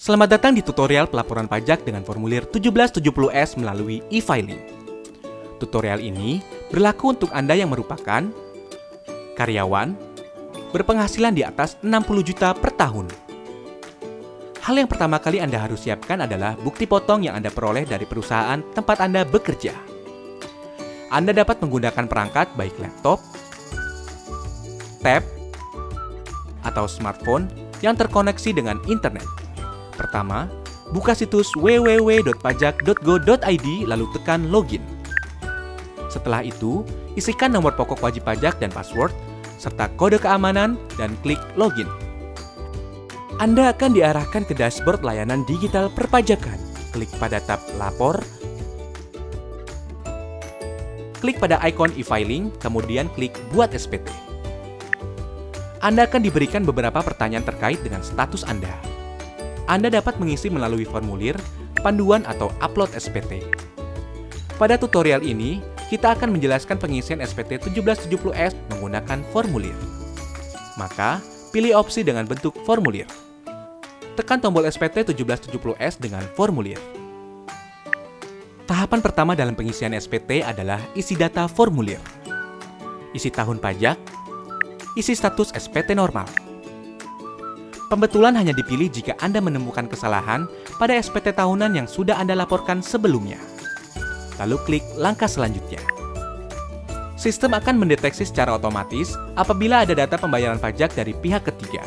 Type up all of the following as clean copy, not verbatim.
Selamat datang di tutorial pelaporan pajak dengan formulir 1770S melalui e-filing. Tutorial ini berlaku untuk Anda yang merupakan karyawan berpenghasilan di atas 60 juta per tahun. Hal yang pertama kali Anda harus siapkan adalah bukti potong yang Anda peroleh dari perusahaan tempat Anda bekerja. Anda dapat menggunakan perangkat baik laptop, tab, atau smartphone yang terkoneksi dengan internet. Pertama, buka situs www.pajak.go.id lalu tekan login. Setelah itu, isikan nomor pokok wajib pajak dan password, serta kode keamanan dan klik login. Anda akan diarahkan ke dashboard layanan digital perpajakan. Klik pada tab Lapor, klik pada ikon e-filing, kemudian klik Buat SPT. Anda akan diberikan beberapa pertanyaan terkait dengan status Anda. Anda dapat mengisi melalui formulir, panduan, atau upload SPT. Pada tutorial ini, kita akan menjelaskan pengisian SPT 1770S menggunakan formulir. Maka, pilih opsi dengan bentuk formulir. Tekan tombol SPT 1770S dengan formulir. Tahapan pertama dalam pengisian SPT adalah isi data formulir. Isi tahun pajak, isi status SPT normal. Pembetulan hanya dipilih jika Anda menemukan kesalahan pada SPT tahunan yang sudah Anda laporkan sebelumnya. Lalu klik langkah selanjutnya. Sistem akan mendeteksi secara otomatis apabila ada data pembayaran pajak dari pihak ketiga.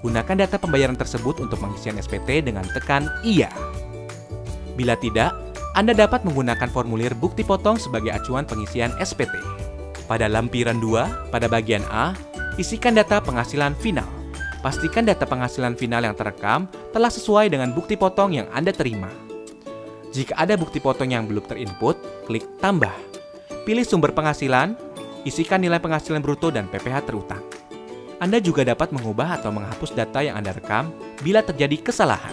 Gunakan data pembayaran tersebut untuk pengisian SPT dengan tekan Iya. Bila tidak, Anda dapat menggunakan formulir bukti potong sebagai acuan pengisian SPT. Pada lampiran 2, pada bagian A, isikan data penghasilan final. Pastikan data penghasilan final yang terekam telah sesuai dengan bukti potong yang Anda terima. Jika ada bukti potong yang belum terinput, klik Tambah. Pilih sumber penghasilan, isikan nilai penghasilan bruto dan PPh terutang. Anda juga dapat mengubah atau menghapus data yang Anda rekam bila terjadi kesalahan.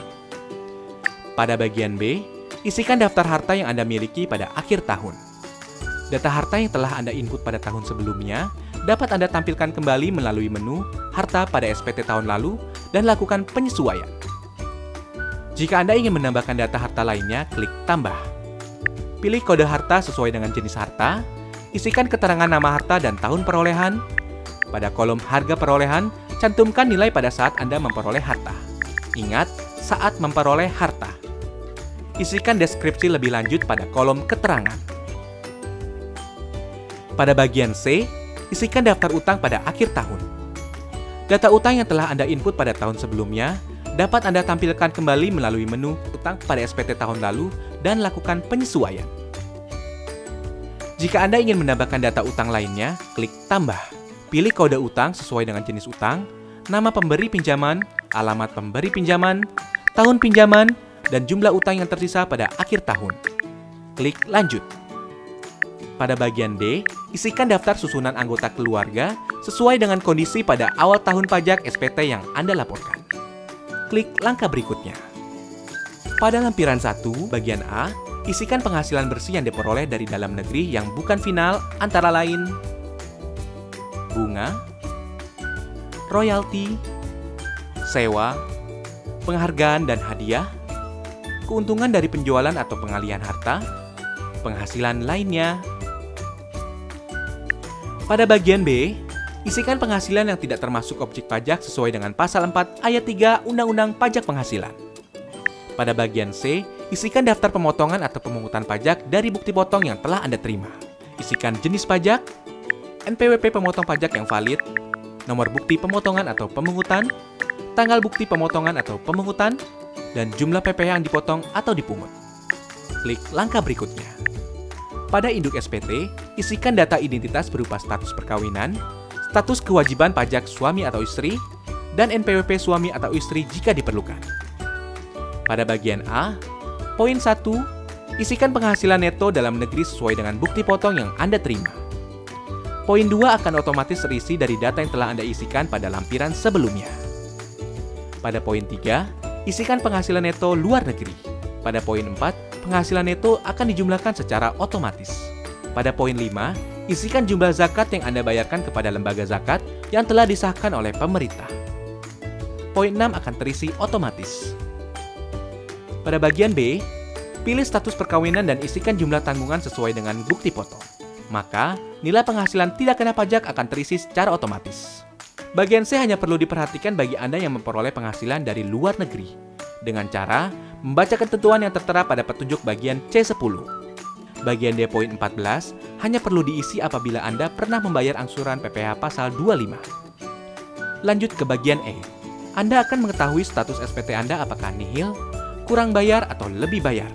Pada bagian B, isikan daftar harta yang Anda miliki pada akhir tahun. Data harta yang telah Anda input pada tahun sebelumnya dapat Anda tampilkan kembali melalui menu Harta pada SPT tahun lalu dan lakukan penyesuaian. Jika Anda ingin menambahkan data harta lainnya, klik Tambah. Pilih kode harta sesuai dengan jenis harta, isikan keterangan nama harta dan tahun perolehan. Pada kolom harga perolehan, cantumkan nilai pada saat Anda memperoleh harta. Ingat, saat memperoleh harta. Isikan deskripsi lebih lanjut pada kolom keterangan. Pada bagian C, isikan daftar utang pada akhir tahun. Data utang yang telah Anda input pada tahun sebelumnya dapat Anda tampilkan kembali melalui menu utang pada SPT tahun lalu dan lakukan penyesuaian. Jika Anda ingin menambahkan data utang lainnya, klik Tambah. Pilih kode utang sesuai dengan jenis utang, nama pemberi pinjaman, alamat pemberi pinjaman, tahun pinjaman, dan jumlah utang yang tersisa pada akhir tahun. Klik Lanjut. Pada bagian D, isikan daftar susunan anggota keluarga sesuai dengan kondisi pada awal tahun pajak SPT yang Anda laporkan. Klik langkah berikutnya. Pada lampiran 1, bagian A, isikan penghasilan bersih yang diperoleh dari dalam negeri yang bukan final antara lain bunga, royalti, sewa, penghargaan dan hadiah, keuntungan dari penjualan atau pengalihan harta, penghasilan lainnya. Pada bagian B, isikan penghasilan yang tidak termasuk objek pajak sesuai dengan pasal 4 ayat 3 Undang-Undang Pajak Penghasilan. Pada bagian C, isikan daftar pemotongan atau pemungutan pajak dari bukti potong yang telah Anda terima. Isikan jenis pajak, NPWP pemotong pajak yang valid, nomor bukti pemotongan atau pemungutan, tanggal bukti pemotongan atau pemungutan, dan jumlah PPh yang dipotong atau dipungut. Klik langkah berikutnya. Pada induk SPT, isikan data identitas berupa status perkawinan, status kewajiban pajak suami atau istri, dan NPWP suami atau istri jika diperlukan. Pada bagian A, poin 1, isikan penghasilan neto dalam negeri sesuai dengan bukti potong yang Anda terima. Poin 2 akan otomatis terisi dari data yang telah Anda isikan pada lampiran sebelumnya. Pada poin 3, isikan penghasilan neto luar negeri. Pada poin 4, penghasilan neto akan dijumlahkan secara otomatis. Pada poin 5, isikan jumlah zakat yang Anda bayarkan kepada lembaga zakat yang telah disahkan oleh pemerintah. Poin 6 akan terisi otomatis. Pada bagian B, pilih status perkawinan dan isikan jumlah tanggungan sesuai dengan bukti foto. Maka, nilai penghasilan tidak kena pajak akan terisi secara otomatis. Bagian C hanya perlu diperhatikan bagi Anda yang memperoleh penghasilan dari luar negeri, dengan cara membaca ketentuan yang tertera pada petunjuk bagian C10. Bagian D poin 14 hanya perlu diisi apabila Anda pernah membayar angsuran PPh pasal 25. Lanjut ke bagian E. Anda akan mengetahui status SPT Anda apakah nihil, kurang bayar, atau lebih bayar.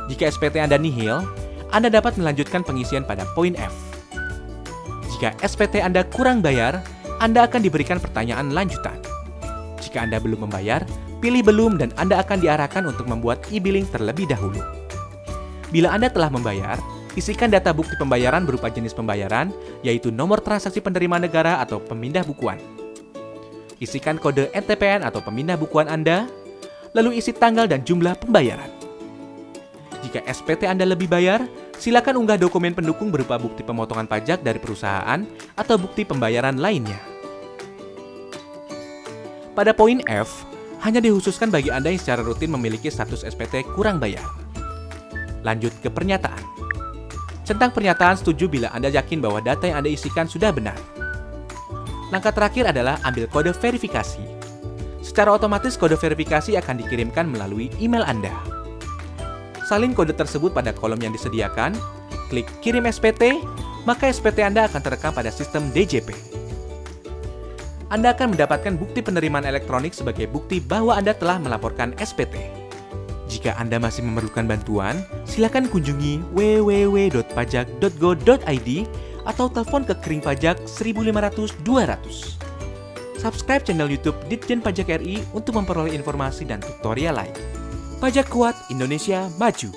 Jika SPT Anda nihil, Anda dapat melanjutkan pengisian pada poin F. Jika SPT Anda kurang bayar, Anda akan diberikan pertanyaan lanjutan. Jika Anda belum membayar, pilih belum dan Anda akan diarahkan untuk membuat e-billing terlebih dahulu. Bila Anda telah membayar, isikan data bukti pembayaran berupa jenis pembayaran, yaitu nomor transaksi penerima negara atau pemindah bukuan. Isikan kode NTPN atau pemindah bukuan Anda, lalu isi tanggal dan jumlah pembayaran. Jika SPT Anda lebih bayar, silakan unggah dokumen pendukung berupa bukti pemotongan pajak dari perusahaan atau bukti pembayaran lainnya. Pada poin F, hanya dikhususkan bagi Anda yang secara rutin memiliki status SPT kurang bayar. Lanjut ke pernyataan. Centang pernyataan setuju bila Anda yakin bahwa data yang Anda isikan sudah benar. Langkah terakhir adalah ambil kode verifikasi. Secara otomatis kode verifikasi akan dikirimkan melalui email Anda. Salin kode tersebut pada kolom yang disediakan, klik kirim SPT, maka SPT Anda akan terekam pada sistem DJP. Anda akan mendapatkan bukti penerimaan elektronik sebagai bukti bahwa Anda telah melaporkan SPT. Jika Anda masih memerlukan bantuan, silakan kunjungi www.pajak.go.id atau telepon ke Kering Pajak 1500 200. Subscribe channel YouTube Ditjen Pajak RI untuk memperoleh informasi dan tutorial lain. Pajak kuat, Indonesia maju.